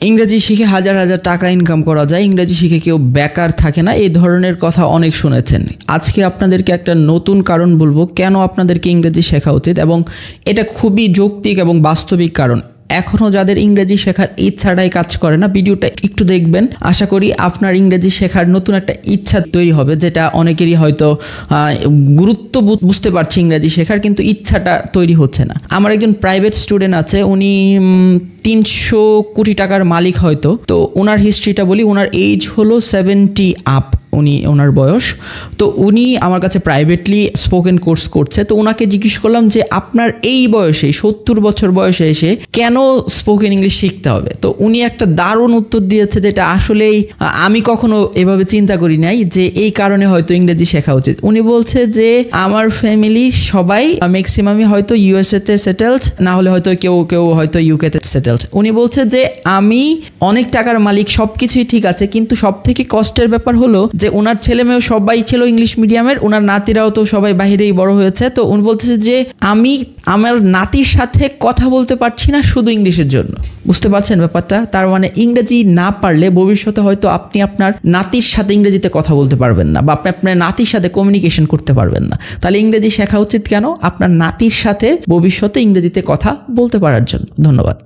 ইংরেজি শিখে হাজার হাজার টাকা ইনকাম করা যায়, ইংরেজি শিখে কেউ বেকার থাকে না, এই ধরনের কথা অনেক শুনেছেন। আজকে আপনাদেরকে একটা নতুন কারণ বলবো কেন আপনাদেরকে ইংরেজি শেখা উচিত, এবং এটা খুবই যৌক্তিক এবং বাস্তবিক কারণ। এখনও যাদের ইংরেজি শেখার ইচ্ছাটাই কাজ করে না, ভিডিওটা একটু দেখবেন, আশা করি আপনার ইংরেজি শেখার নতুন একটা ইচ্ছা তৈরি হবে, যেটা অনেকেরই হয়তো গুরুত্ব বুঝতে পারছে ইংরেজি শেখার, কিন্তু ইচ্ছাটা তৈরি হচ্ছে না। আমার একজন প্রাইভেট স্টুডেন্ট আছে, উনি 300 কোটি টাকার মালিক হয়তো। তো ওনার হিস্ট্রিটা বলি, ওনার এজ হলো 70 আপ, ওনার বয়স। তো উনি আমার কাছে প্রাইভেটলি স্পোকেন কোর্স করছে। তো ওনাকে জিজ্ঞেস করলাম যে আপনার এই বয়সে, 70 বছর বয়সে এসে কেন স্পোকেন ইংলিশ শিখতে হবে? তো উনি একটা দারুণ উত্তর দিয়েছে, যেটা আসলেই আমি কখনো এভাবে চিন্তা করি নাই যে এই কারণে হয়তো ইংরেজি শেখা উচিত। উনি বলছে যে আমার ফ্যামিলি সবাই ম্যাক্সিমামই হয়তো ইউএসএতে সেটেলড, না হলে হয়তো কেউ হয়তো ইউকেতে সেটেলড। উনি বলছে যে আমি অনেক টাকার মালিক, সব কিছুই ঠিক আছে, কিন্তু সব থেকে কষ্টের ব্যাপার হলো যে ওনার ছেলে মেয়েও সবাই ছিল ইংলিশ মিডিয়ামের, ওনার নাতিরাও তো সবাই বাহিরেই বড় হয়েছে। তো উনি বলতেছে যে আমি আমার নাতির সাথে কথা বলতে পারছি না শুধু ইংলিশের জন্য। বুঝতে পারছেন ব্যাপারটা? তার মানে ইংরেজি না পারলে ভবিষ্যতে হয়তো আপনি আপনার নাতির সাথে ইংরেজিতে কথা বলতে পারবেন না, বা আপনি আপনার নাতির সাথে কমিউনিকেশন করতে পারবেন না। তাহলে ইংরেজি শেখা উচিত কেন? আপনার নাতির সাথে ভবিষ্যতে ইংরেজিতে কথা বলতে পারার জন্য। ধন্যবাদ।